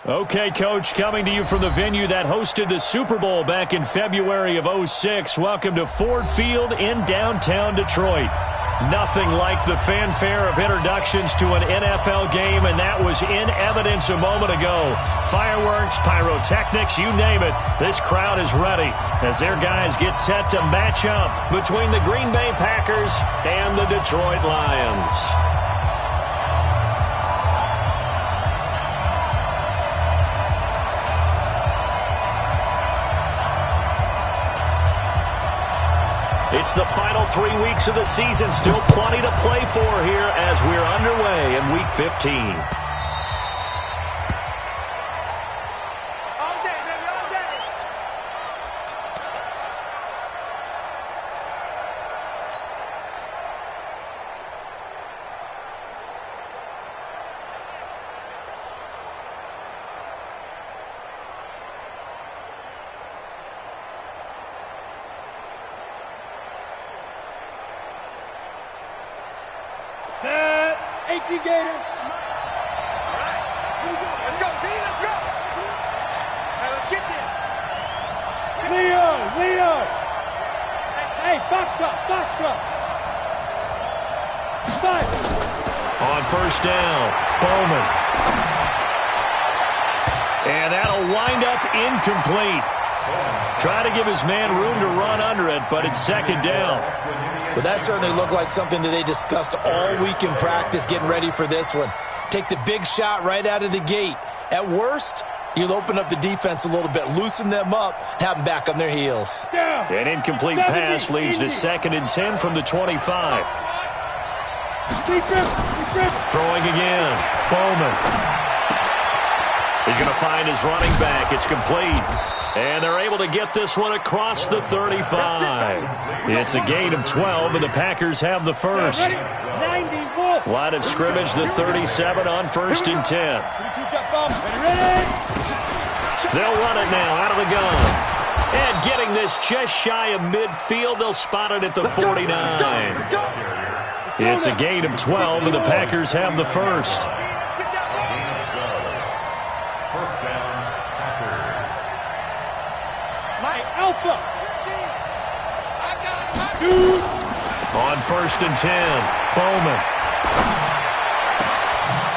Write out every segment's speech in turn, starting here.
Okay, Coach, coming to you from the venue that hosted the Super Bowl back in February of '06. Welcome to Ford Field in downtown Detroit. Nothing like the fanfare of introductions to an NFL game, and that was in evidence a moment ago. Fireworks, pyrotechnics, you name it. This crowd is ready as their guys get set to match up between the Green Bay Packers and the Detroit Lions. It's the final 3 weeks of the season. Still plenty to play for here as we're underway in Week 15. Set. 18 Gators. Let's go, B. Let's go. Hey, let's get there. Leo. Hey, Foxtrot. Five. On first down, Bowman. And that'll wind up incomplete. Try to give his man room to run under it, but it's second down. But that certainly looked like something that they discussed all week in practice, getting ready for this one. Take the big shot right out of the gate. At worst, you'll open up the defense a little bit, loosen them up, have them back on their heels. An incomplete pass leads to 2nd and 10 from the 25. Throwing again. Bowman. He's going to find his running back. It's complete. And they're able to get this one across the 35. It's a gain of 12, and the Packers have the first. Line of scrimmage, the 37 on 1st and 10. They'll run it now out of the gun. And getting this just shy of midfield, they'll spot it at the 49. It's a gain of 12, and the Packers have the first. Alpha. On 1st and 10, Bowman.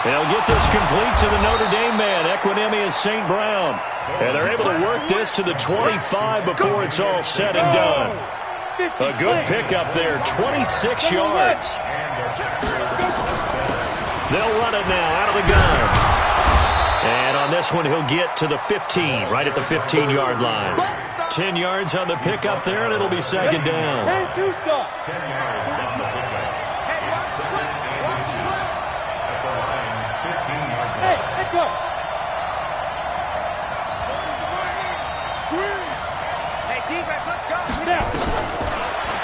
They'll get this complete to the Notre Dame man, Equinemius St. Brown. And they're able to work this to the 25 before it's all said and done. A good pickup there, 26 yards. They'll run it now out of the gun. And on this one, he'll get to the 15, right at the 15-yard line. 10 yards on the pickup there, and it'll be second down. 10 yards on the pickup. Hey, watch the slips. At the Lions, 15 yards. Hey, let's go. Squeeze. Hey, defense, let's go.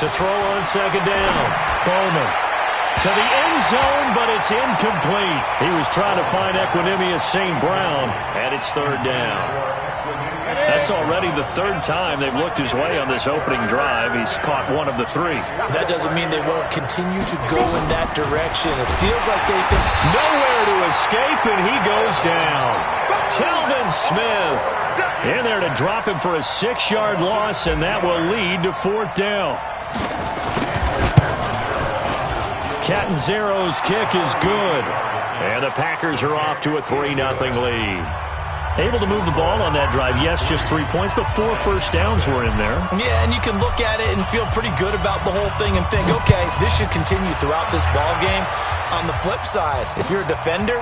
To throw on second down, Bowman. To the end zone, but it's incomplete. He was trying to find Equinemius St. Brown, and it's third down. That's already the third time they've looked his way on this opening drive. He's caught one of the three. That doesn't mean they won't continue to go in that direction. It feels like they think nowhere to escape, and he goes down. Telvin Smith in there to drop him for a 6-yard loss, and that will lead to fourth down. Catanzaro's kick is good, and the Packers are off to a 3-0 lead. Able to move the ball on that drive. Yes, just 3 points, but 4 first downs were in there. Yeah, and you can look at it and feel pretty good about the whole thing and think, okay, this should continue throughout this ball game. On the flip side, if you're a defender,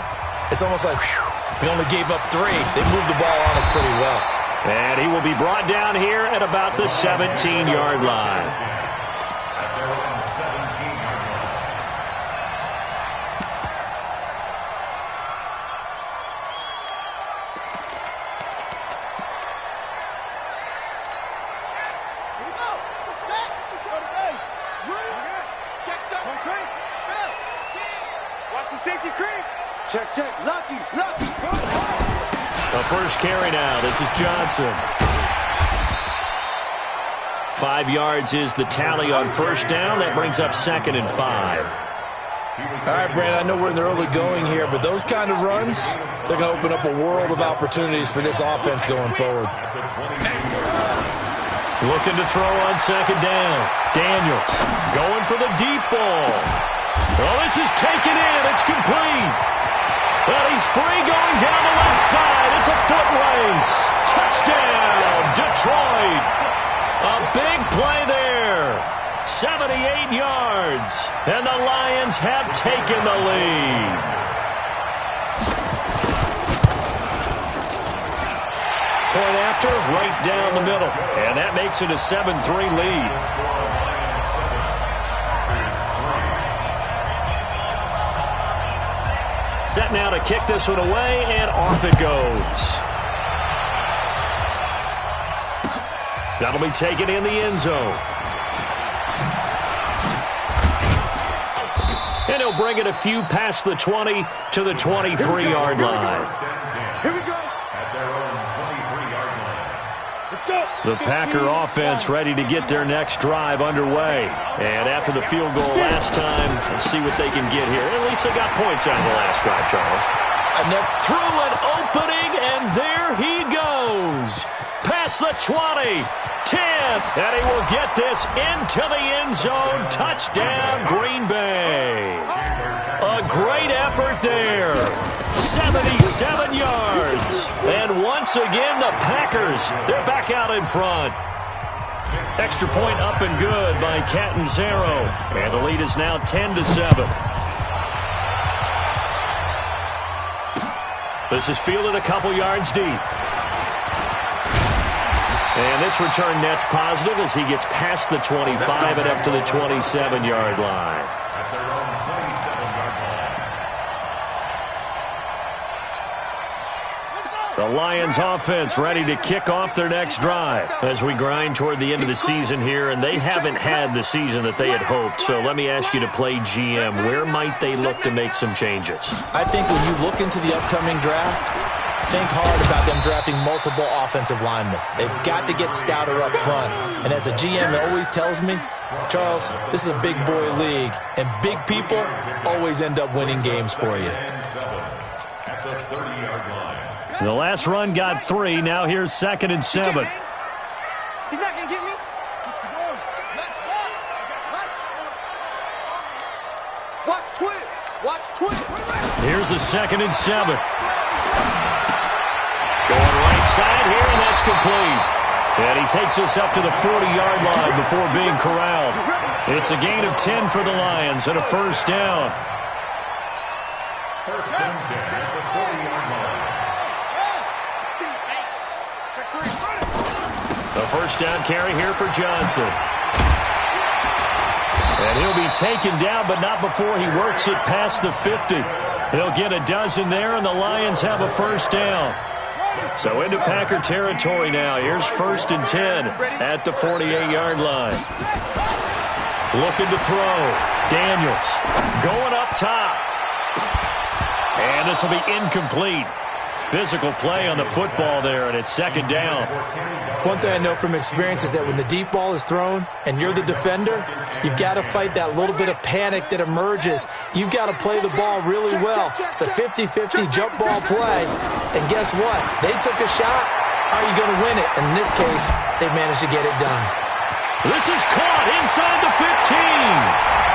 it's almost like, whew, we only gave up 3. They moved the ball on us pretty well. And he will be brought down here at about the 17-yard line. Check. Lucky. The first carry now. This is Johnson. 5 yards is the tally on first down. That brings up 2nd and 5. All right, Brandon, I know we're in the early going here, but those kind of runs, they're going to open up a world of opportunities for this offense going forward. Looking to throw on second down. Daniels going for the deep ball. Oh, this is taken in. It's complete. Well, he's free going down the left side. It's a foot race. Touchdown, Detroit. A big play there. 78 yards. And the Lions have taken the lead. Point after, right down the middle. And that makes it a 7-3 lead. Set now to kick this one away, and off it goes. That'll be taken in the end zone. And he'll bring it a few past the 20 to the 23-yard line. Here we go. The Packer offense ready to get their next drive underway. And after the field goal last time, let's see what they can get here. At least they got points out of the last drive, Charles. Through an opening, and there he goes. Past the 20, 10, and he will get this into the end zone. Touchdown, Green Bay. A great effort there. 77 yards. And once again, the Packers, they're back out in front. Extra point up and good by Catanzaro. And the lead is now 10-7. This is fielded a couple yards deep. And this return net's positive as he gets past the 25 and up to the 27-yard line. The Lions offense ready to kick off their next drive as we grind toward the end of the season here, and they haven't had the season that they had hoped. So let me ask you to play GM. Where might they look to make some changes? I think when you look into the upcoming draft, think hard about them drafting multiple offensive linemen. They've got to get stouter up front. And as a GM always tells me, Charles, this is a big boy league, and big people always end up winning games for you. The last run got 3. Now here's 2nd and 7. He's not going to get me. Watch twins. Watch twins. Here's a 2nd and 7. Going right side here, and that's complete. And he takes us up to the 40-yard line before being corralled. It's a gain of 10 for the Lions and a first down. First and 10 at the 40-yard line. The first down carry here for Johnson. And he'll be taken down, but not before he works it past the 50. He'll get a dozen there, and the Lions have a first down. So into Packer territory now. Here's 1st and 10 at the 48-yard line. Looking to throw. Daniels going up top. And this will be incomplete. Physical play on the football there, and it's 2nd down. One thing I know from experience is that when the deep ball is thrown and you're the defender, you've got to fight that little bit of panic that emerges. You've got to play the ball really well. It's a 50-50 jump ball play. And guess what? They took a shot. How are you going to win it? And in this case, they managed to get it done. This is caught inside the 15.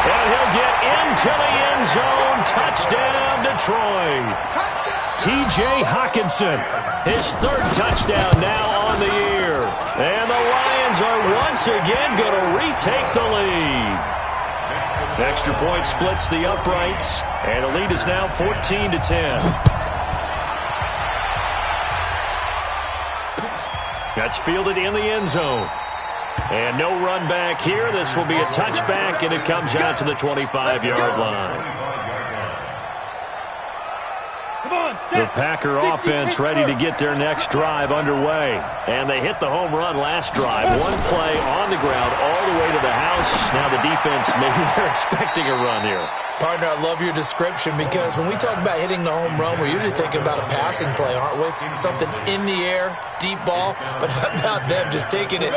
And he'll get into the end zone. Touchdown, Detroit. T.J. Hockenson, his 3rd touchdown now on the year. And the Lions are once again going to retake the lead. Extra point splits the uprights, and the lead is now 14-10. That's fielded in the end zone. And no run back here. This will be a touchback, and it comes out to the 25-yard line. The Packer offense ready to get their next drive underway. And they hit the home run last drive. One play on the ground all the way to the house. Now the defense, maybe they're expecting a run here. Partner, I love your description because when we talk about hitting the home run, we're usually thinking about a passing play, aren't we? Something in the air, deep ball. But how about them just taking it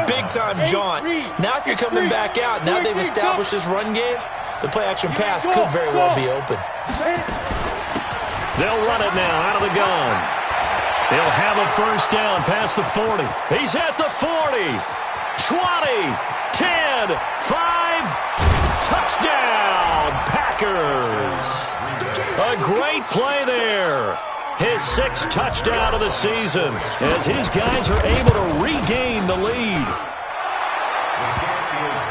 big-time jaunt? Now if you're coming back out, now they've established this run game, The play-action pass could very well be open. They'll run it now out of the gun. He'll have a first down past the 40. He's at the 40, 20, 10, 5, touchdown, Packers. A great play there. His 6th touchdown of the season as his guys are able to regain the lead.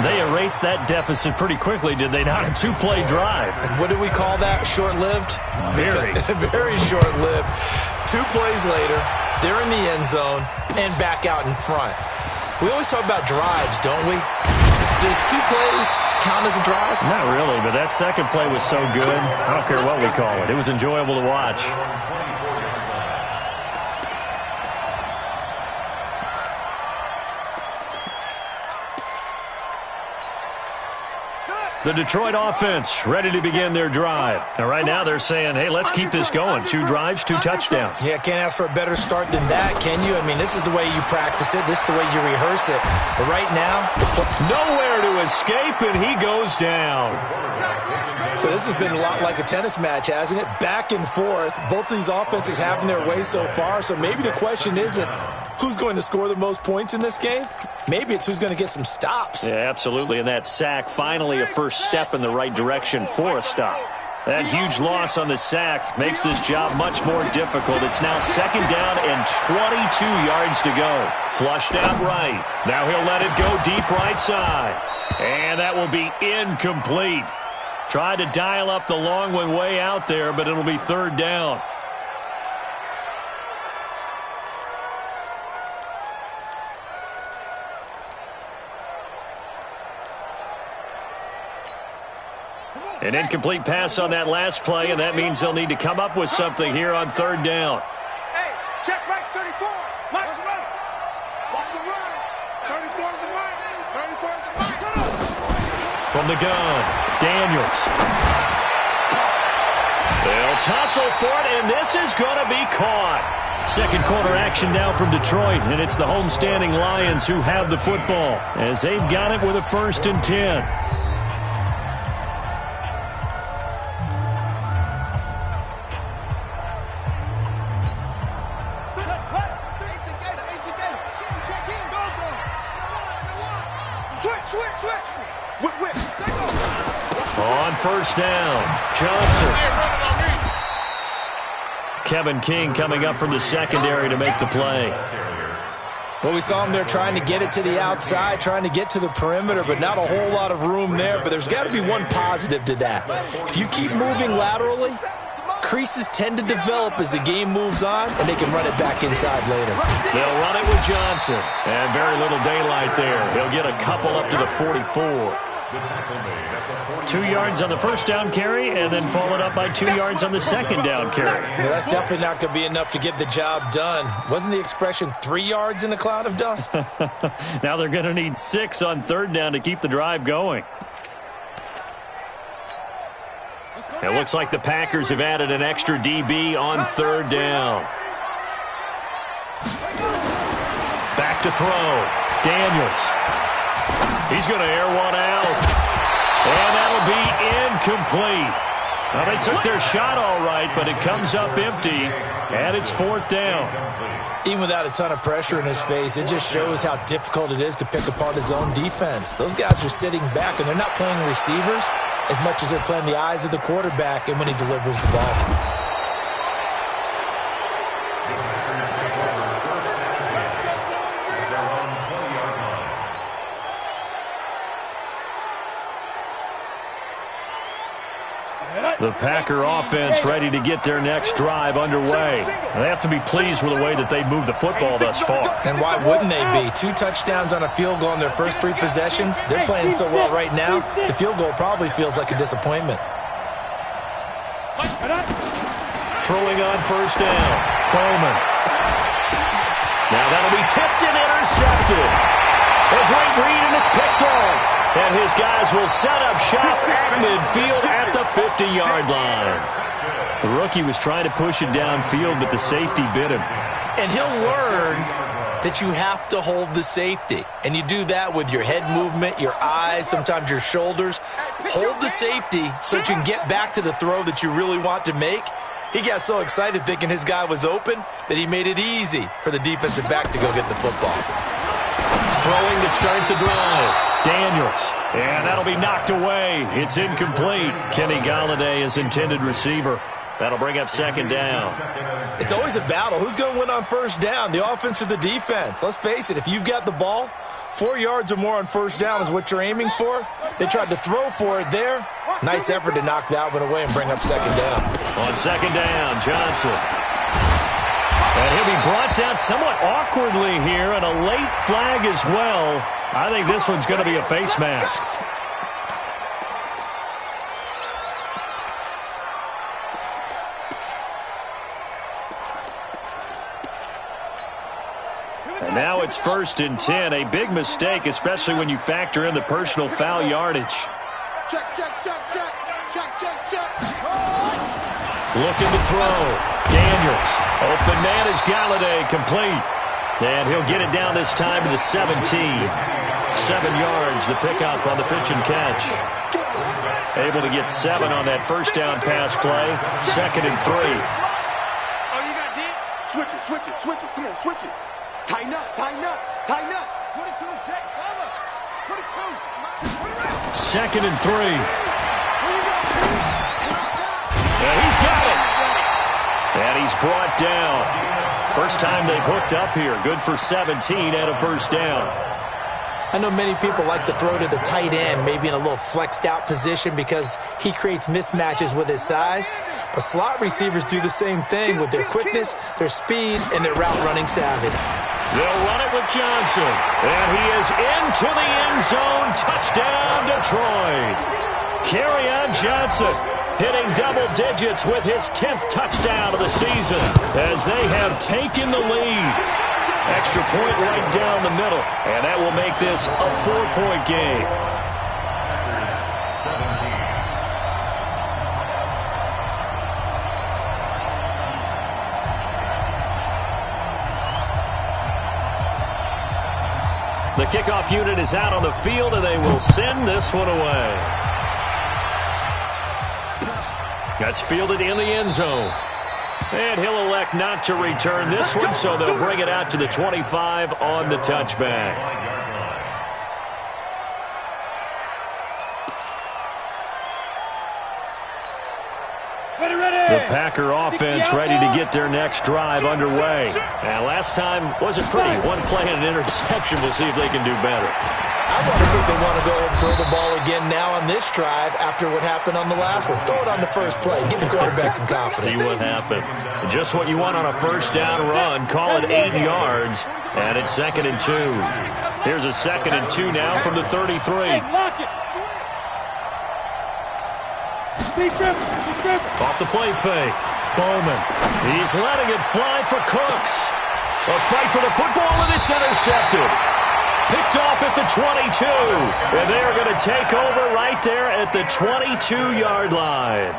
They erased that deficit pretty quickly, did they not? A 2-play drive. What do we call that? Short-lived? Very. Very short-lived. 2 plays later, they're in the end zone and back out in front. We always talk about drives, don't we? Does 2 plays count as a drive? Not really, but that second play was so good. I don't care what we call it. It was enjoyable to watch. The Detroit offense ready to begin their drive. Now, right now they're saying, hey, let's keep this going. 2 drives, 2 touchdowns. Yeah, can't ask for a better start than that, can you? I mean, this is the way you practice it. This is the way you rehearse it. But right now, nowhere to escape, and he goes down. So this has been a lot like a tennis match, hasn't it? Back and forth. Both of these offenses having their way so far. So maybe the question isn't who's going to score the most points in this game. Maybe it's who's going to get some stops. Yeah, absolutely. And that sack, finally a first step in the right direction for a stop. That huge loss on the sack makes this job much more difficult. It's now 2nd down and 22 yards to go. Flushed out right. Now he'll let it go deep right side. And that will be incomplete. Tried to dial up the long one way out there, but it'll be 3rd down. An incomplete pass on that last play, and that means they'll need to come up with something here on 3rd down. Hey, check right 34. Watch the run. Watch the run. 34 is the right. 34 is the right. From the gun, Daniels. They'll tussle for it, and this is going to be caught. Second quarter action now from Detroit, and it's the homestanding Lions who have the football as they've got it with a 1st and 10. On 1st down, Johnson. Kevin King coming up from the secondary to make the play. Well, we saw him there trying to get it to the outside, trying to get to the perimeter, but not a whole lot of room there. But there's got to be one positive to that. If you keep moving laterally, creases tend to develop as the game moves on, and they can run it back inside later. They'll run it with Johnson. And very little daylight there. He'll get a couple up to the 44. 2 yards on the 1st down carry, and then followed up by 2 yards on the 2nd down carry. Yeah, that's definitely not going to be enough to get the job done. Wasn't the expression 3 yards in a cloud of dust? Now they're going to need 6 on 3rd down to keep the drive going. It looks like the Packers have added an extra DB on 3rd down. Back to throw. Daniels. He's going to air one out. And that'll be incomplete. Now, they took their shot all right, but it comes up empty, and it's 4th down. Even without a ton of pressure in his face, it just shows how difficult it is to pick apart his own defense. Those guys are sitting back, and they're not playing receivers as much as they're playing the eyes of the quarterback and when he delivers the ball. The Packer offense ready to get their next drive underway. They have to be pleased with the way that they moved the football thus far. And why wouldn't they be? 2 touchdowns on a field goal in their first 3 possessions. They're playing so well right now, the field goal probably feels like a disappointment. Throwing on 1st down, Bowman. Now that'll be tipped and intercepted. A great read, and it's picked off. And his guys will set up shop at midfield at the 50-yard line. The rookie was trying to push it downfield, but the safety bit him. And he'll learn that you have to hold the safety. And you do that with your head movement, your eyes, sometimes your shoulders. Hold the safety so that you can get back to the throw that you really want to make. He got so excited thinking his guy was open that he made it easy for the defensive back to go get the football. Throwing to start the drive. Daniels. And that'll be knocked away. It's incomplete. Kenny Galladay is intended receiver. That'll bring up second down. It's always a battle. Who's going to win on first down, the offense or the defense? Let's face it, if you've got the ball, 4 yards or more on first down is what you're aiming for. They tried to throw for it there. Nice effort to knock that one away and bring up second down. On second down, Johnson. And he'll be brought down somewhat awkwardly here, and a late flag as well. I think this one's going to be a face mask. And now it's 1st and 10. A big mistake, especially when you factor in the personal foul yardage. Check, check, check, check. Check, check, check. Looking to throw. Daniels. Open man is Galladay, complete. And he'll get it down this time to the 17. 7 yards, the pickup on the pitch and catch. Able to get 7 on that first down pass play. 2nd and 3. Oh, you got D? Switch it, switch it, switch it. Come on, switch it. Tighten up, tighten up, tighten up. 22, check, cover. 22. 2nd and 3. And he's got it. And he's brought down. First time they've hooked up here. Good for 17 and a first down. I know many people like to throw to the tight end, maybe in a little flexed out position because he creates mismatches with his size. But slot receivers do the same thing with their quickness, their speed, and their route running savvy. They'll run it with Johnson. And he is into the end zone. Touchdown, Detroit. Kerryon Johnson hitting double digits with his 10th touchdown of the season as they have taken the lead. Extra point right down the middle, and that will make this a 4-point game. The kickoff unit is out on the field, and they will send this one away. That's fielded in the end zone. And he'll elect not to return this one, so they'll bring it out to the 25 on the touchback. The Packer offense ready to get their next drive underway. And last time wasn't pretty. One play and an interception. We'll see if they can do better. I want to see if they want to go ahead and throw the ball again now on this drive after what happened on the last one. Throw it on the first play. Give the quarterback some confidence. See what happens. Just what you want on a first down run. Call it 8 yards. And it's 2nd and 2. Here's a 2nd and 2 now from the 33. Off the play fake. Bowman. He's letting it fly for Cooks. A fight for the football, and it's intercepted. Picked off at the 22. And they are going to take over right there at the 22-yard line.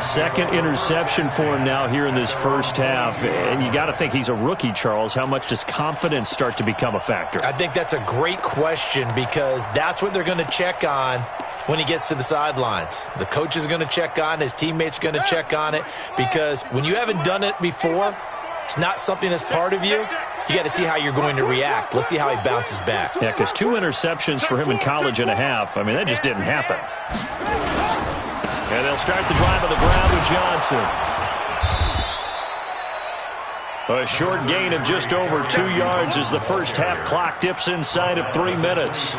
Second interception for him now here in this first half. And you got to think he's a rookie, Charles. How much does confidence start to become a factor? I think that's a great question because that's what they're going to check on when he gets to the sidelines. The coach is going to check on it. His teammates are going to check on it because when you haven't done it before, it's not something that's part of you. You got to see how you're going to react. Let's see how he bounces back. Yeah, because 2 interceptions for him in college and a half. I mean, that just didn't happen. And they'll start the drive on the ground with Johnson. A short gain of just over 2 yards as the first half clock dips inside of 3 minutes.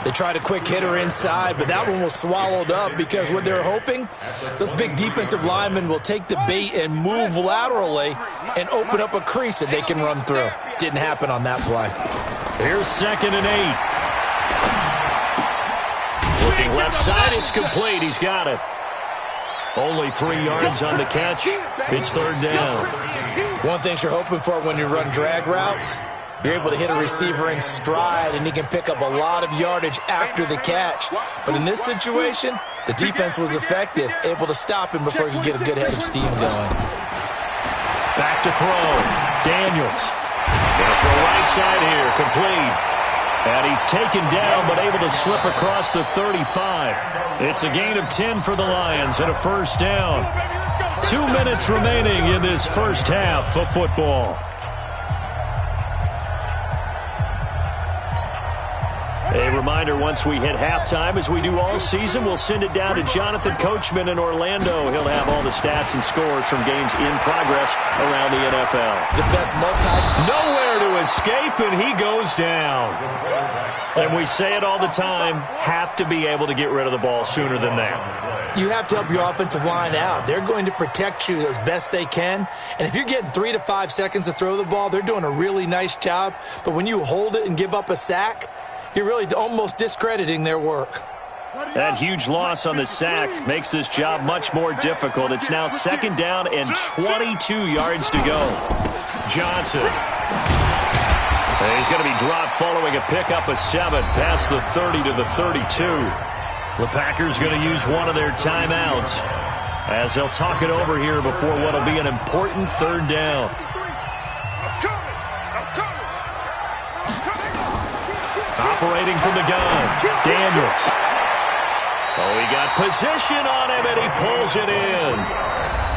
They tried a quick hitter inside, but that one was swallowed up because what they're hoping, those big defensive linemen will take the bait and move laterally and open up a crease that they can run through. Didn't happen on that play. Here's 2nd and 8. Looking left side, it's complete. He's got it. Only 3 yards on the catch. It's 3rd down. One thing you're hoping for when you run drag routes, you're able to hit a receiver in stride, and he can pick up a lot of yardage after the catch. But in this situation, the defense was effective, able to stop him before he could get a good head of steam going. Back to throw. Daniels. Going for a right side here, complete. And he's taken down, but able to slip across the 35. It's a gain of 10 for the Lions and a first down. 2 minutes remaining in this first half of football. A reminder, once we hit halftime, as we do all season, we'll send it down to Jonathan Coachman in Orlando. He'll have all the stats and scores from games in progress around the NFL. The best Nowhere to escape, and he goes down. And we say it all the time, have to be able to get rid of the ball sooner than that. You have to help your offensive line out. They're going to protect you as best they can. And if you're getting 3 to 5 seconds to throw the ball, they're doing a really nice job. But when you hold it and give up a sack, you're really almost discrediting their work. That huge loss on the sack makes this job much more difficult. It's now second down and 22 yards to go. Johnson. He's going to be dropped following a pickup of 7 past the 30 to the 32. The Packers going to use one of their timeouts as they'll talk it over here before what will be an important third down. Operating from the gun, Daniels. Oh, he got position on him, and he pulls it in.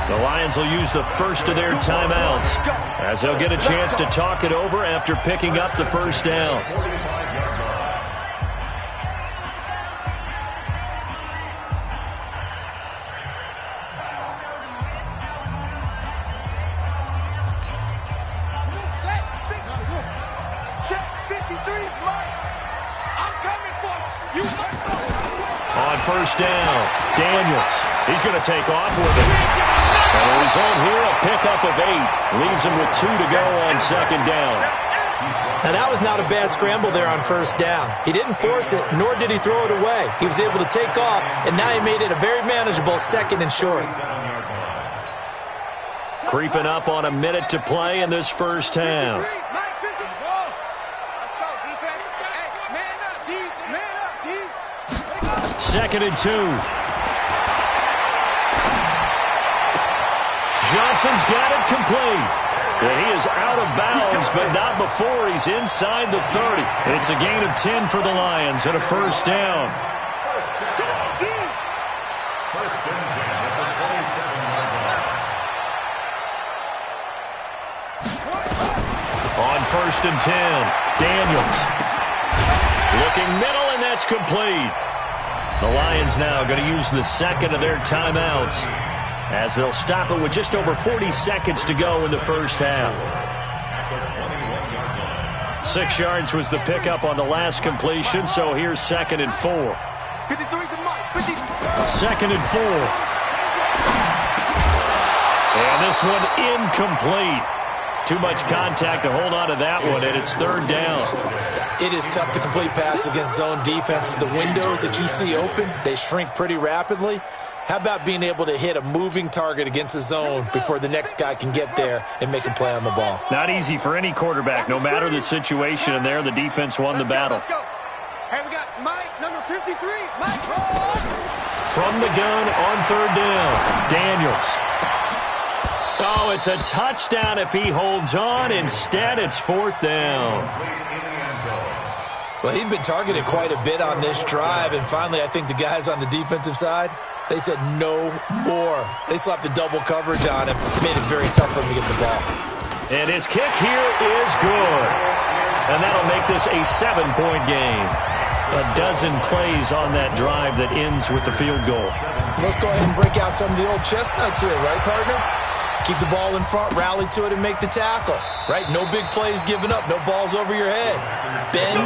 The Lions will use the first of their timeouts as they'll get a chance to talk it over after picking up the first down. On first down, Daniels. He's going to take off with it. And the result here, a pickup of 8. Leaves him with 2 to go on second down. Now, that was not a bad scramble there on first down. He didn't force it, nor did he throw it away. He was able to take off, and now he made it a very manageable second and short. Creeping up on a minute to play in this first half. Second and 2. Johnson's got it complete. And he is out of bounds, but not before he's inside the 30. It's a gain of 10 for the Lions and a first down. On first and 10, Daniels. Looking middle, and that's complete. The Lions now going to use the second of their timeouts as they'll stop it with just over 40 seconds to go in the first half. 6 yards was the pickup on the last completion, so here's second and 4. Second and 4. And this one incomplete. Too much contact to hold on to that one, and it's third down. It is tough to complete passes against zone defenses. The windows that you see open, they shrink pretty rapidly. How about being able to hit a moving target against a zone before the next guy can get there and make a play on the ball? Not easy for any quarterback, no matter the situation, and there the defense won the battle. Let's go. Hey, we got Mike, number 53. Mike. From the gun on third down, Daniels. Oh, it's a touchdown if he holds on. Instead, it's fourth down. Well, he'd been targeted quite a bit on this drive, and finally I think the guys on the defensive side, they said no more. They slapped the double coverage on him, made it very tough for him to get the ball. And his kick here is good. And that'll make this a 7-point game. A dozen plays on that drive that ends with the field goal. Let's go ahead and break out some of the old chestnuts here, right, partner? Keep the ball in front, rally to it, and make the tackle. Right? No big plays given up. No balls over your head. Bend,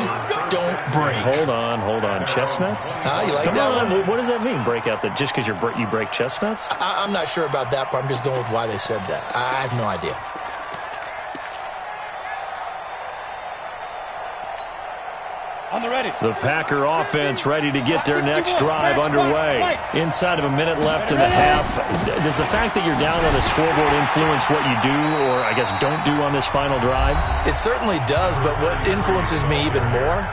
don't break. Hold on. Chestnuts? You like Come that on. one? What does that mean, break out? Just because you break chestnuts? I'm not sure about that, but I'm just going with why they said that. I have no idea. On the ready. The Packer offense ready to get their next drive underway. Inside of a minute left in the half. Does the fact that you're down on the scoreboard influence what you do or, I guess, don't do on this final drive? It certainly does, but what influences me even more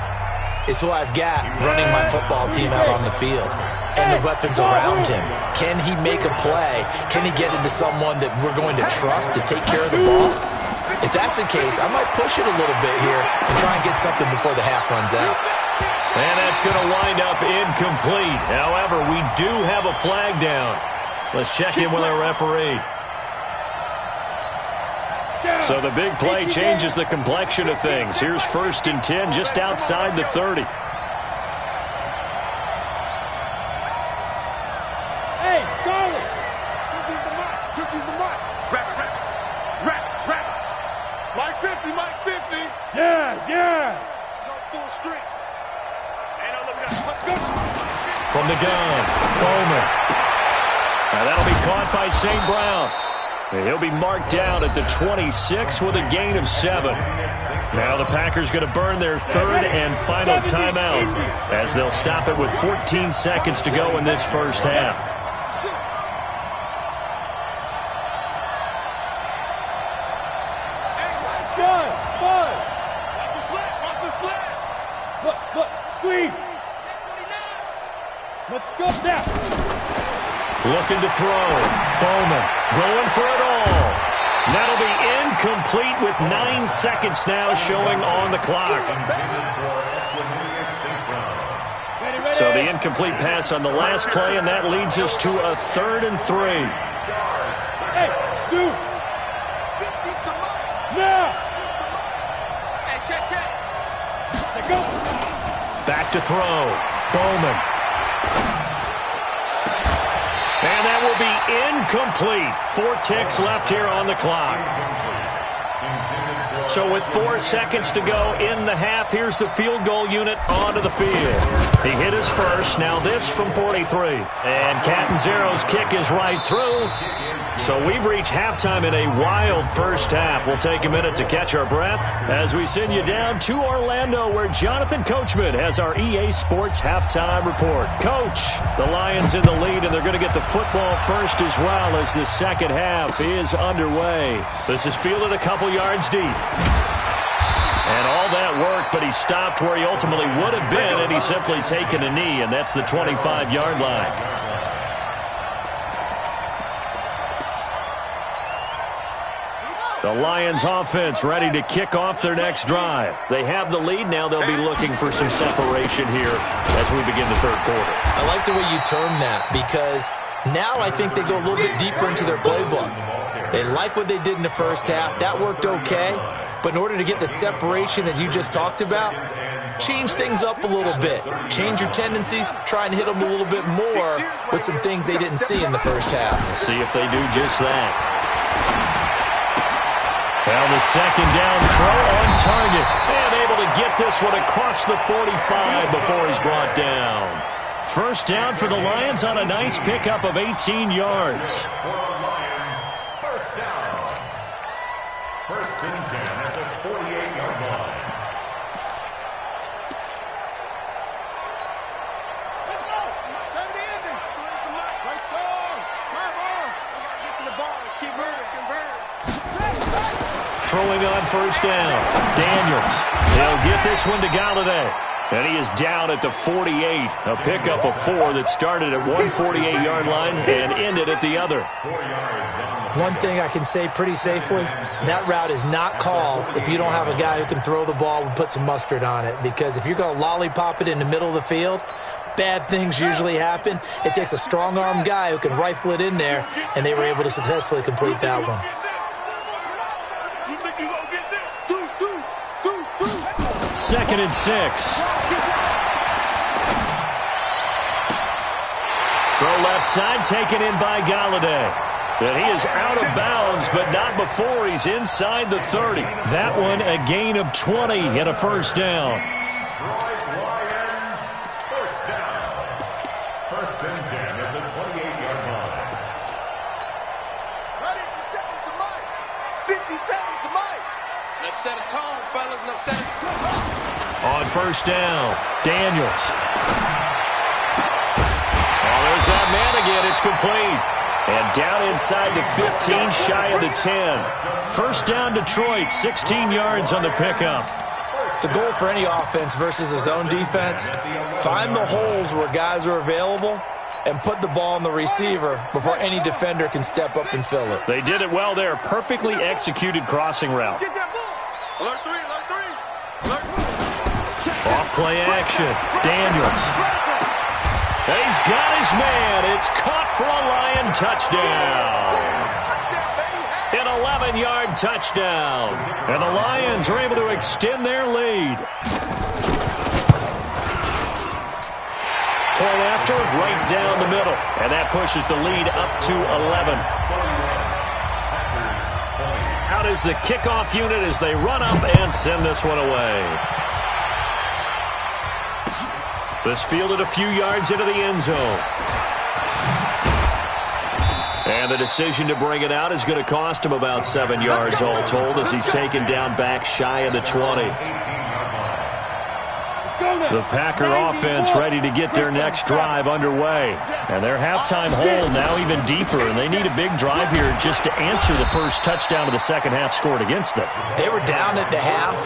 is who I've got running my football team out on the field and the weapons around him. Can he make a play? Can he get into someone that we're going to trust to take care of the ball? If that's the case, I might push it a little bit here and try and get something before the half runs out. And that's going to wind up incomplete. However, we do have a flag down. Let's check in with our referee. So the big play changes the complexion of things. Here's 1st and 10 just outside the 30. Hey, Charlie! Cookies the mark. Rap. Mike 50, Mike 50. Yes. Go full strength. From the gun, Bowman. Now that'll be caught by St. Brown. He'll be marked down at the 26 with a gain of 7. Now the Packers going to burn their 3rd and final timeout as they'll stop it with 14 seconds to go in this first half. Look, squeeze. Let's go now. Looking to throw. Bowman going for it all. That'll be incomplete with 9 seconds now showing on the clock. So the incomplete pass on the last play, and that leads us to a 3rd and 3. Hey, shoot. Now. Hey, check. Go. Back to throw. Bowman. And that will be incomplete. 4 ticks left here on the clock. So with 4 seconds to go in the half, here's the field goal unit onto the field. He hit his first. Now this from 43. And Catanzaro's kick is right through. So we've reached halftime in a wild first half. We'll take a minute to catch our breath as we send you down to Orlando, where Jonathan Coachman has our EA Sports halftime report. Coach, the Lions in the lead, and they're going to get the football first as well as the second half is underway. This is fielded a couple yards deep. And all that work, but he stopped where he ultimately would have been, and he's simply taken a knee, and that's the 25-yard line. The Lions offense ready to kick off their next drive. They have the lead. Now they'll be looking for some separation here as we begin the third quarter. I like the way you term that, because now I think they go a little bit deeper into their playbook. They like what they did in the first half. That worked okay. But in order to get the separation that you just talked about, change things up a little bit. Change your tendencies. Try and hit them a little bit more with some things they didn't see in the first half. See if they do just that. Well, the second down throw on target. And able to get this one across the 45 before he's brought down. First down for the Lions on a nice pickup of 18 yards. First down. 1st and 10 at the 48-yard line. Let's go. Time to end it. Right strong. Come on. Get to the ball. Let's keep moving. Convert. Throwing on first down. Daniels. He'll get this one to Galladay. And he is down at the 48. A pickup of 4 that started at one 48-yard line and ended at the other. One thing I can say pretty safely, that route is not called if you don't have a guy who can throw the ball and put some mustard on it. Because if you're going to lollipop it in the middle of the field, bad things usually happen. It takes a strong-armed guy who can rifle it in there, and they were able to successfully complete that one. 2nd and 6. Throw left side, taken in by Galladay. And he is out of bounds, but not before he's inside the 30. That one a gain of 20 and a first down. Lions, first down. 1st and 10 at the 28-yard line. Ready? 50 seconds to Mike. Let's set a tone, fellas. Let's set a tone. On first down, Daniels. Oh, there's that man again. It's complete. And down inside the 15, shy of the 10. First down, Detroit, 16 yards on the pickup. The goal for any offense versus a zone defense, find the holes where guys are available and put the ball on the receiver before any defender can step up and fill it. They did it well there. Perfectly executed crossing route. Get that ball. Alert 3, alert 3. Alert 3. Off play action. Daniels. And he's got his man. It's caught for a Lion touchdown. An 11-yard touchdown. And the Lions are able to extend their lead. Point after, right down the middle. And that pushes the lead up to 11. Out is the kickoff unit as they run up and send this one away. This fielded a few yards into the end zone. And the decision to bring it out is going to cost him about 7 yards all told as he's taken down back shy of the 20. The Packer offense ready to get their next drive underway. And their halftime hole now even deeper, and they need a big drive here just to answer the first touchdown of the second half scored against them. They were down at the half.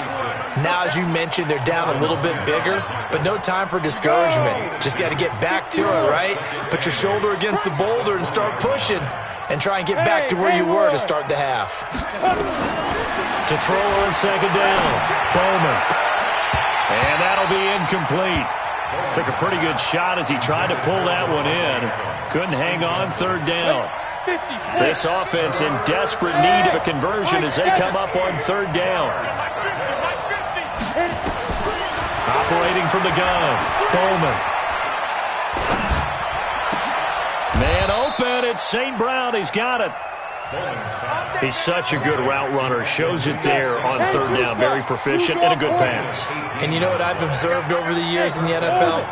Now, as you mentioned, they're down a little bit bigger, but no time for discouragement. Just got to get back to it, right? Put your shoulder against the boulder and start pushing and try and get back to where you were to start the half. To throw on second down. Bowman. And that'll be incomplete. Took a pretty good shot as he tried to pull that one in. Couldn't hang on third down. This offense in desperate need of a conversion as they come up on third down. Operating from the gun. Bowman. Man open. It's St. Brown. He's got it. He's such a good route runner. Shows it there on third down. Very proficient and a good pass. And you know what I've observed over the years in the NFL?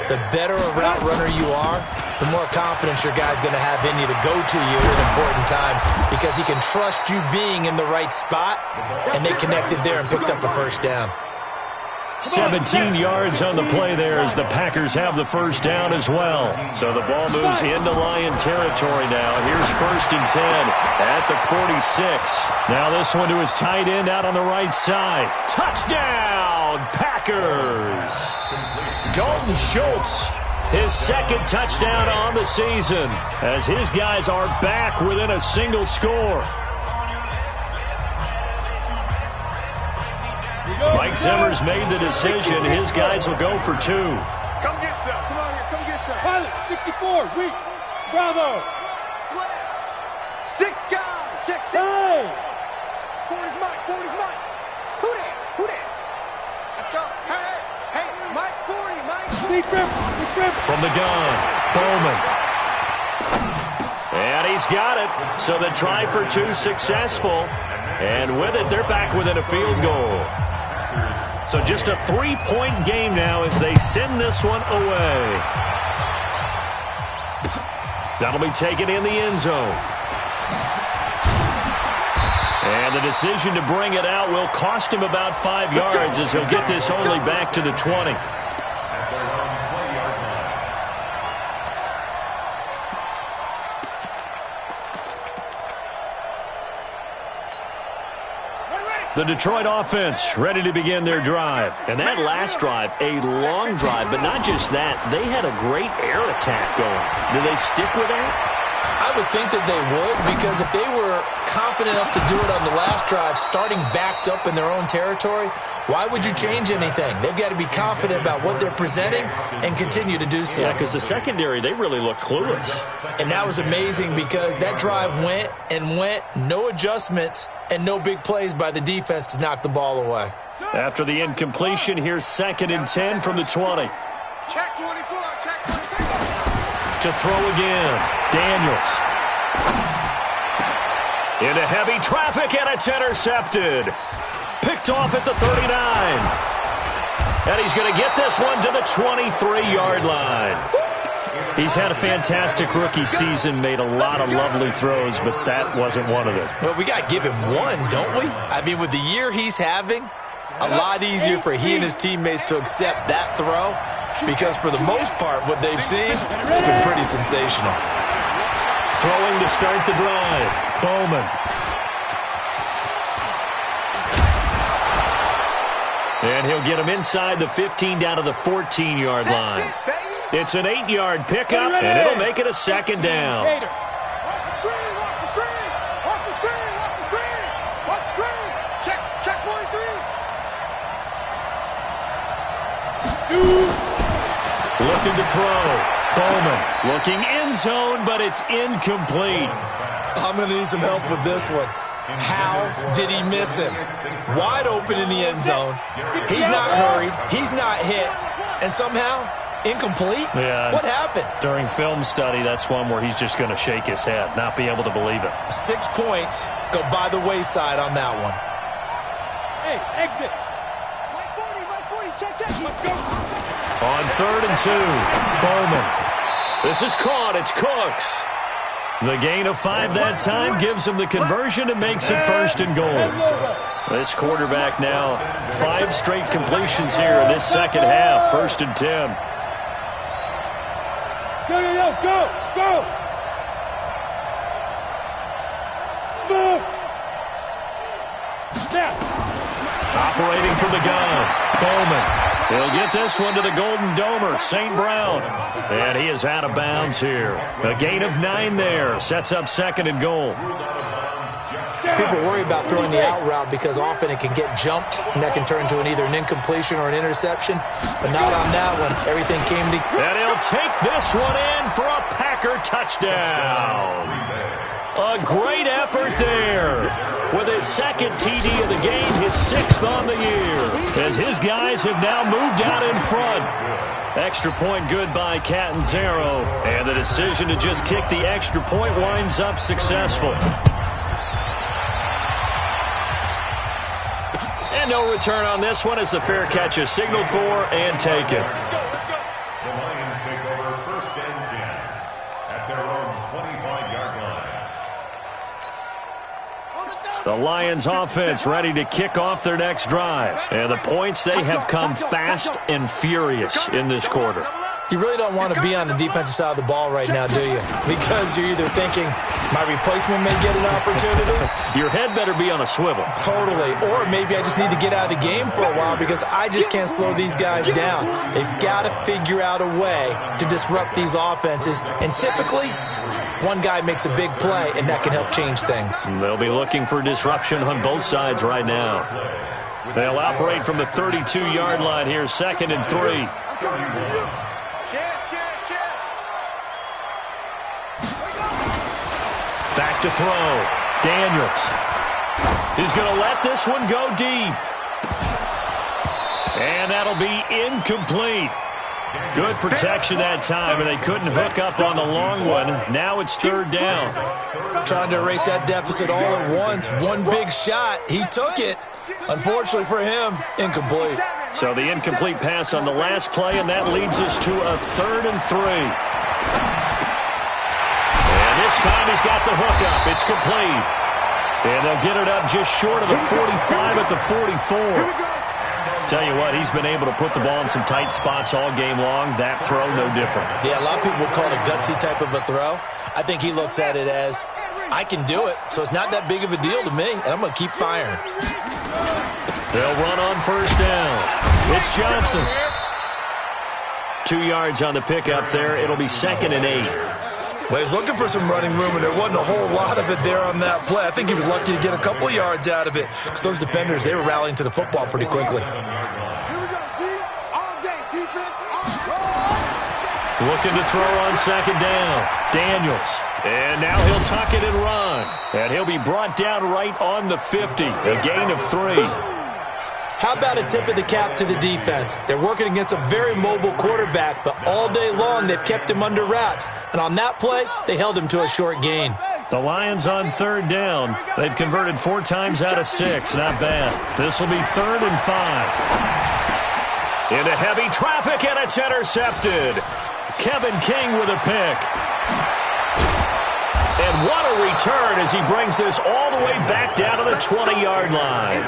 The better a route runner you are, the more confidence your guy's going to have in you to go to you at important times because he can trust you being in the right spot, and they connected there and picked up a first down. 17 yards on the play there as the Packers have the first down as well. So the ball moves into Lion territory now. Here's 1st and 10 at the 46. Now this one to his tight end out on the right side. Touchdown, Packers! Dalton Schultz, his second touchdown on the season as his guys are back within a single score. Mike Zimmer's made the decision. His guys will go for 2. Come get some. Come on here. Come get some. Pilot, 64. Weak. Bravo. Sled. 6 guys. Check time. 40's Mike. 40's Mike. Who that? Who that? Let's go. Hey, hey. Hey, Mike 40. Mike 40. From the gun, Bowman. And he's got it. So the try for 2 successful. And with it, they're back within a field goal. So just a 3-point game now as they send this one away. That'll be taken in the end zone. And the decision to bring it out will cost him about 5 yards as he'll get this only back to the 20. The Detroit offense ready to begin their drive. And that last drive, a long drive, but not just that. They had a great air attack going. Do they stick with that? I would think that they would, because if they were confident enough to do it on the last drive, starting backed up in their own territory, why would you change anything? They've got to be confident about what they're presenting and continue to do so. Yeah, because the secondary, they really look clueless. And that was amazing because that drive went and went, no adjustments, and no big plays by the defense to knock the ball away. After the incompletion, here's 2nd and 10 from the 20. Check 24. Check 24. To throw again, Daniels. Into heavy traffic, and it's intercepted. Picked off at the 39. And he's going to get this one to the 23-yard line. He's had a fantastic rookie season, made a lot of lovely throws, but that wasn't one of them. Well, we got to give him one, don't we? I mean, with the year he's having, a lot easier for he and his teammates to accept that throw because for the most part, what they've seen, it's been pretty sensational. Throwing to start the drive, Bowman. And he'll get him inside the 15 down to the 14-yard line. Baby. It's an 8-yard pickup, and it'll make it a second down. Watch the screen, watch the screen, watch the screen, watch the screen, watch the screen. Check 43. Shoot. Looking to throw. Bowman looking end zone, but it's incomplete. I'm going to need some help with this one. How did he miss him? Wide open in the end zone. He's not hurried. He's not hit. And somehow, incomplete? Yeah. What happened? During film study, that's one where he's just going to shake his head, not be able to believe it. 6 points go by the wayside on that one. Hey, exit. Right 40, check. Let's go. On 3rd and 2, Bowman. This is caught. It's Cooks. The gain of 5 that time gives him the conversion and makes it 1st and goal. This quarterback now 5 straight completions here in this second half. 1st and 10. Go. Smooth. Snap. Operating from the gun, Bowman. He'll get this one to the Golden Domer, St. Brown. And he is out of bounds here. A gain of 9 there. Sets up 2nd and goal. People worry about throwing the out route because often it can get jumped, and that can turn into either an incompletion or an interception. But not on that one. Everything came to... And he'll take this one in for a Packer touchdown. A great effort there. With his 2nd TD of the game, his 6th on the year. As his guys have now moved out in front. Extra point good by Catanzaro. And the decision to just kick the extra point winds up successful. And no return on this one as the fair catch is signaled for and taken. The Lions take over 1st and 10 at their own 25-yard line. The Lions offense ready to kick off their next drive. And the points, they have come fast and furious in this quarter. You really don't want to be on the defensive side of the ball right now, do you? Because you're either thinking, my replacement may get an opportunity. Your head better be on a swivel. Totally. Or maybe I just need to get out of the game for a while because I just can't slow these guys down. They've got to figure out a way to disrupt these offenses. And typically, one guy makes a big play, and that can help change things. They'll be looking for disruption on both sides right now. They'll operate from the 32-yard line here, 2nd and 3. Back to throw. Daniels. He's going to let this one go deep. And that'll be incomplete. Good protection that time, and they couldn't hook up on the long one. Now it's 3rd down. Trying to erase that deficit all at once. One big shot. He took it. Unfortunately for him, incomplete. So the incomplete pass on the last play, and that leads us to a 3rd and 3. And this time he's got the hook up. It's complete. And they'll get it up just short of the 45 at the 44. Tell you what, he's been able to put the ball in some tight spots all game long. That throw, no different. Yeah, a lot of people would call it a gutsy type of a throw. I think he looks at it as, I can do it, so it's not that big of a deal to me, and I'm going to keep firing. They'll run on 1st down. It's Johnson. 2 yards on the pickup there. It'll be 2nd and 8. Well, he's looking for some running room, and there wasn't a whole lot of it there on that play. I think he was lucky to get a couple yards out of it because those defenders, they were rallying to the football pretty quickly. Here we go, D. All day, defense, all day. Looking to throw on 2nd down. Daniels. And now he'll tuck it and run. And he'll be brought down right on the 50. A gain of 3. How about a tip of the cap to the defense? They're working against a very mobile quarterback, but all day long they've kept him under wraps. And on that play, they held him to a short gain. The Lions on 3rd down. They've converted 4 times out of 6. Not bad. This will be 3rd and 5. Into heavy traffic, and it's intercepted. Kevin King with a pick. And what a return as he brings this all the way back down to the 20-yard line.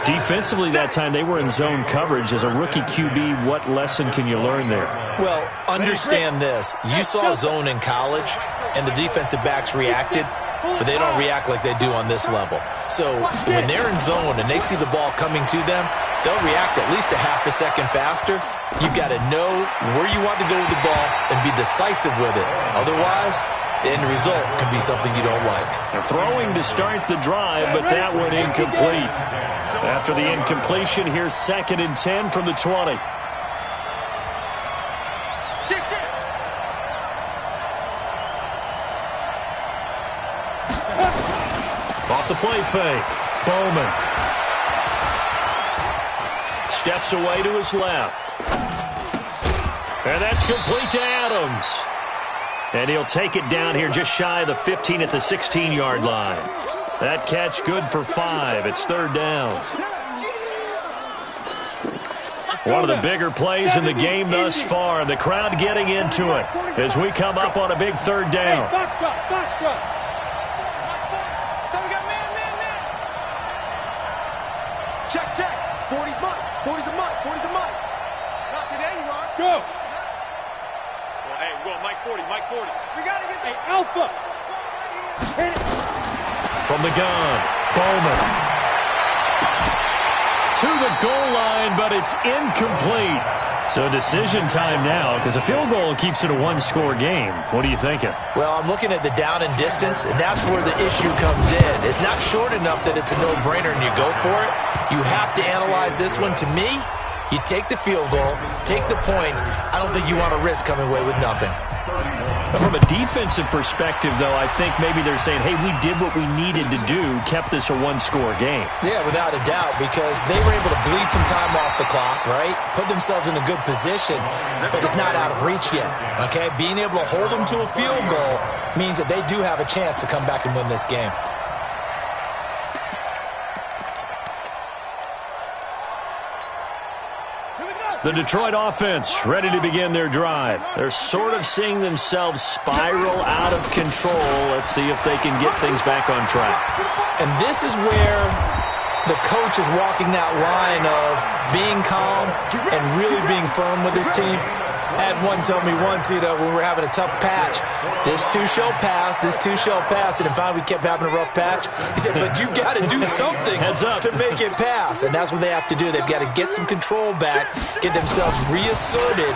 Defensively that time, they were in zone coverage. As a rookie QB, what lesson can you learn there? Well, understand this. You saw zone in college, and the defensive backs reacted, but they don't react like they do on this level. So when they're in zone and they see the ball coming to them, they'll react at least a half a second faster. You've got to know where you want to go with the ball and be decisive with it. Otherwise, the end result can be something you don't like. They're throwing to start the drive, but that one incomplete. After the incompletion, here's 2nd and 10 from the 20. Off the play fake. Bowman. Steps away to his left. And that's complete to Adams. And he'll take it down here just shy of the 15 at the 16-yard line. That catch good for 5. It's 3rd down. One of the bigger plays in the game thus far. The crowd getting into it as we come up on a big 3rd down. Box drop. So we got man. Check. 40's mine. 40's a mine. Not today, you are. Go. Well, hey, we're going Mike 40. We got to get the alpha. Hit it. From the gun, Bowman. To the goal line, but it's incomplete. So decision time now, because a field goal keeps it a one-score game. What are you thinking? Well, I'm looking at the down and distance, and that's where the issue comes in. It's not short enough that it's a no-brainer and you go for it. You have to analyze this one. To me, you take the field goal, take the points. I don't think you want to risk coming away with nothing. From a defensive perspective, though, I think maybe they're saying, hey, we did what we needed to do, kept this a one-score game. Yeah, without a doubt, because they were able to bleed some time off the clock, right? Put themselves in a good position, but it's not out of reach yet, okay? Being able to hold them to a field goal means that they do have a chance to come back and win this game. The Detroit offense ready to begin their drive. They're sort of seeing themselves spiral out of control. Let's see if they can get things back on track. And this is where the coach is walking that line of being calm and really being firm with his team. I had one tell me once, when we were having a tough patch, this too shall pass, and finally we kept having a rough patch. He said, but you've got to do something to make it pass, and that's what they have to do. They've got to get some control back, get themselves reasserted,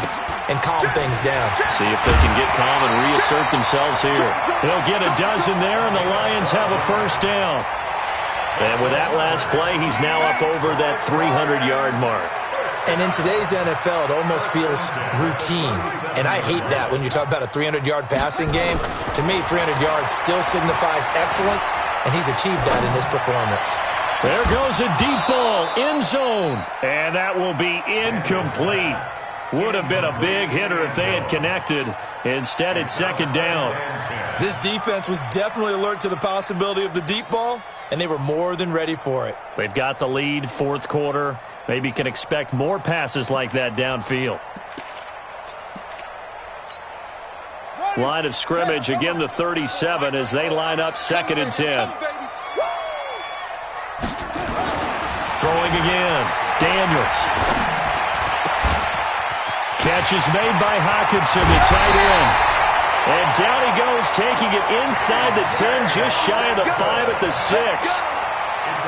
and calm things down. See if they can get calm and reassert themselves here. They'll get a dozen there, and the Lions have a first down. And with that last play, he's now up over that 300-yard mark. And in today's NFL, it almost feels routine. And I hate that when you talk about a 300-yard passing game. To me, 300 yards still signifies excellence, and he's achieved that in this performance. There goes a deep ball, end zone, and that will be incomplete. Would have been a big hitter if they had connected. Instead, it's 2nd down. This defense was definitely alert to the possibility of the deep ball, and they were more than ready for it. They've got the lead, 4th quarter. Maybe can expect more passes like that downfield. Line of scrimmage, again the 37 as they line up 2nd and 10. Throwing again, Daniels. Catch is made by Hockenson, the tight end. And down he goes, taking it inside the 10, just shy of the 5 at the 6.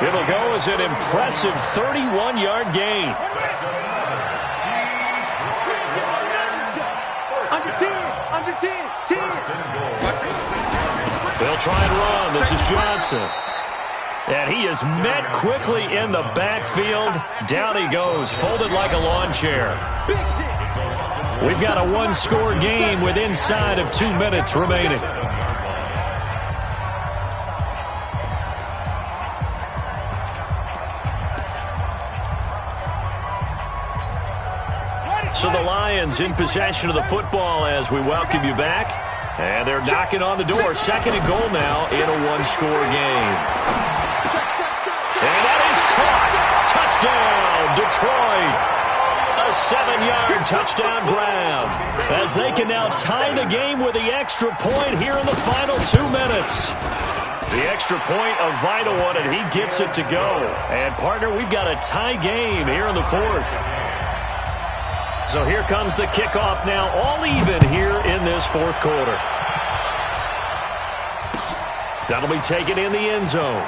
It'll go as an impressive 31-yard gain. Under 10. They'll try and run. This is Johnson. And he is met quickly in the backfield. Down he goes, folded like a lawn chair. We've got a one-score game with inside of 2 minutes remaining. So the Lions in possession of the football as we welcome you back. And they're knocking on the door. 2nd and goal now in a one-score game. And that is caught. Touchdown, Detroit. A 7-yard touchdown grab. As they can now tie the game with the extra point here in the final 2 minutes. The extra point, a vital one, and he gets it to go. And, partner, we've got a tie game here in the 4th. So here comes the kickoff now, all even here in this 4th quarter. That'll be taken in the end zone.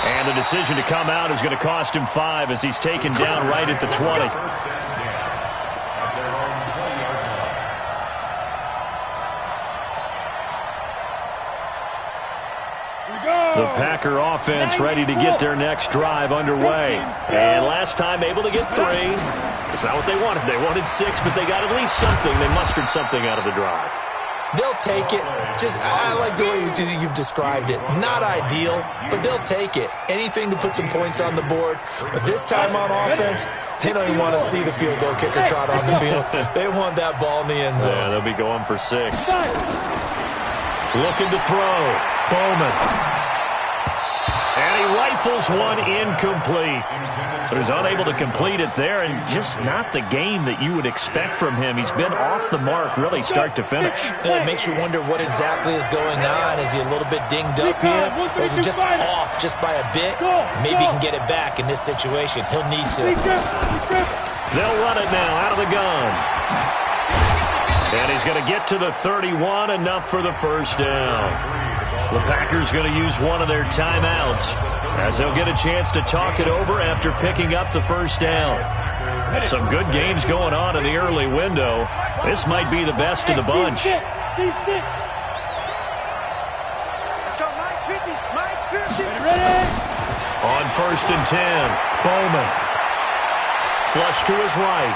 And And the decision to come out is going to cost him 5 as he's taken down right at the 20. The Packer offense ready to get their next drive underway. And last time able to get 3. It's not what they wanted. They wanted 6, but they got at least something. They mustered something out of the drive. They'll take it. I like the way you've described it. Not ideal, but they'll take it. Anything to put some points on the board. But this time on offense, they don't even want to see the field goal kicker trot on the field. They want that ball in the end zone. Yeah, they'll be going for 6. Looking to throw. Bowman. And he rifles one incomplete. So he's unable to complete it there, and just not the game that you would expect from him. He's been off the mark really start to finish. It makes you wonder what exactly is going on. Is he a little bit dinged up here? Or is he just off just by a bit? Maybe he can get it back in this situation. He'll need to. They'll run it now out of the gun. And he's going to get to the 31, enough for the first down. The Packers going to use one of their timeouts as they'll get a chance to talk it over after picking up the first down. Some good games going on in the early window. This might be the best of the bunch. Let's go, Mike 50, Mike 50. Ready? On 1st and 10, Bowman. Flush to his right.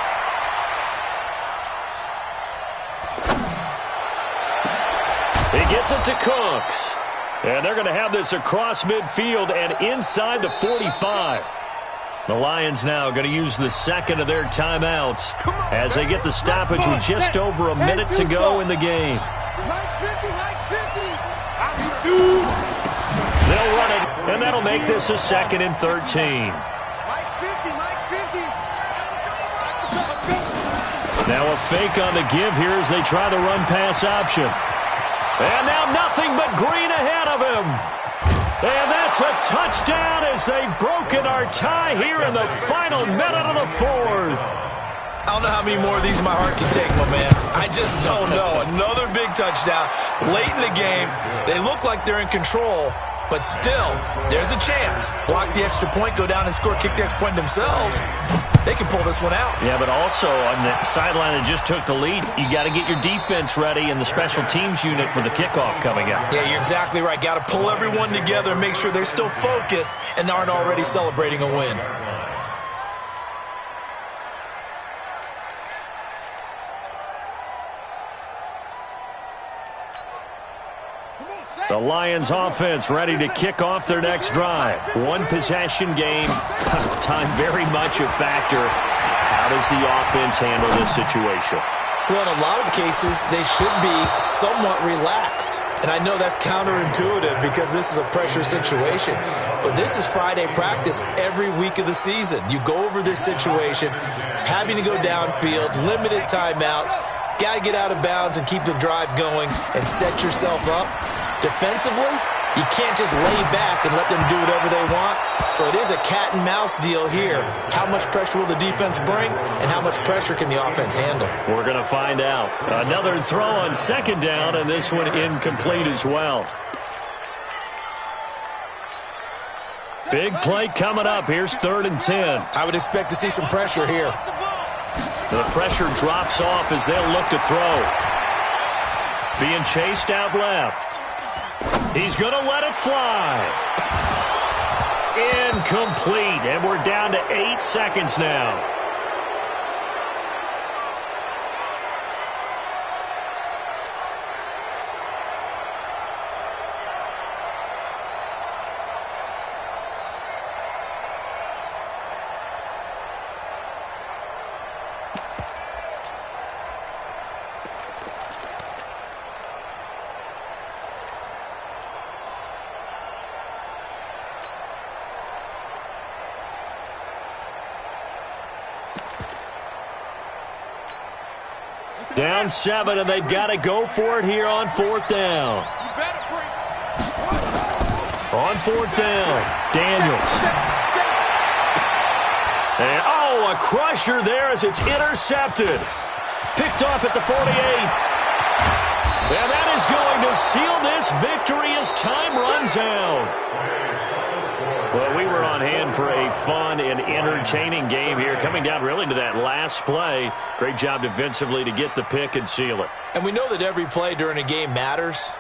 He gets it to Cooks. And they're going to have this across midfield and inside the 45. The Lions now going to use the second of their timeouts as they get the stoppage with just over a minute to go in the game. Mike's 50, Mike's 50. They'll run it, and that'll make this a 2nd and 13. Mike's 50, Mike's 50. Now a fake on the give here as they try the run-pass option. And now nothing but green ahead of him. And that's a touchdown as they've broken our tie here in the final minute of the 4th. I don't know how many more of these my heart can take, my man. I just don't know. Another big touchdown late in the game. They look like they're in control, but still, there's a chance. Block the extra point, go down and score, kick the extra point themselves. They can pull this one out. Yeah, but also on the sideline that just took the lead, you got to get your defense ready and the special teams unit for the kickoff coming up. Yeah, you're exactly right. Got to pull everyone together and make sure they're still focused and aren't already celebrating a win. The Lions offense ready to kick off their next drive. One possession game. Time very much a factor. How does the offense handle this situation? Well, in a lot of cases, they should be somewhat relaxed. And I know that's counterintuitive because this is a pressure situation. But this is Friday practice every week of the season. You go over this situation, having to go downfield, limited timeouts, got to get out of bounds and keep the drive going and set yourself up. Defensively, you can't just lay back and let them do whatever they want. So it is a cat and mouse deal here. How much pressure will the defense bring, and how much pressure can the offense handle? We're going to find out. Another throw on 2nd down, and this one incomplete as well. Big play coming up. Here's 3rd and 10. I would expect to see some pressure here. The pressure drops off as they'll look to throw. Being chased out left. He's going to let it fly. Incomplete, and we're down to 8 seconds now. Down 7, and they've got to go for it here on 4th down. On 4th down, Daniels. And, oh, a crusher there as it's intercepted. Picked off at the 48. And that is going to seal this victory as time runs out. Well, we on hand for a fun and entertaining game here, coming down really to that last play. Great job defensively to get the pick and seal it. And we know that every play during a game matters.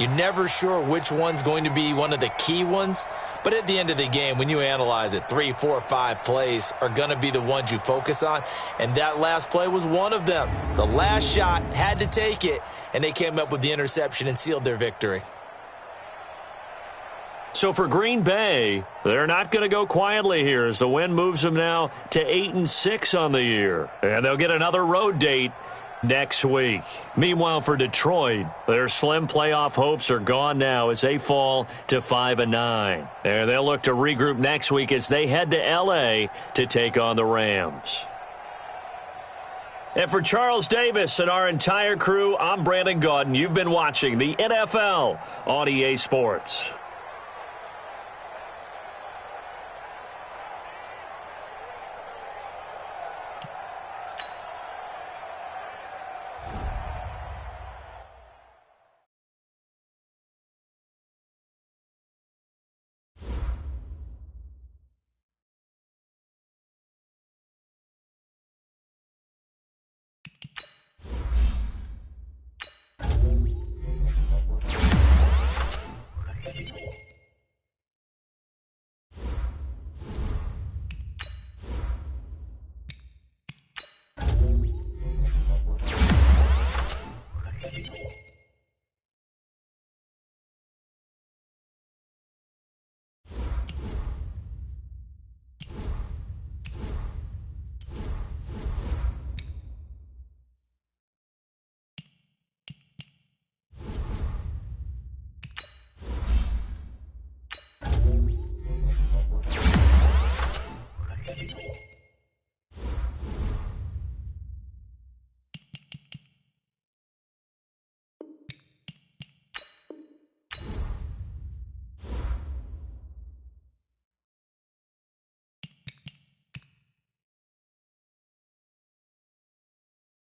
You're never sure which one's going to be one of the key ones. But at the end of the game, when you analyze it, 3, 4, 5 plays are going to be the ones you focus on. And that last play was one of them. The last shot had to take it, and they came up with the interception and sealed their victory. So for Green Bay, they're not going to go quietly here as the win moves them now to 8-6 on the year. And they'll get another road date next week. Meanwhile, for Detroit, their slim playoff hopes are gone now as they fall to 5-9. And they'll look to regroup next week as they head to L.A. to take on the Rams. And for Charles Davis and our entire crew, I'm Brandon Gaudin. You've been watching the NFL on EA Sports.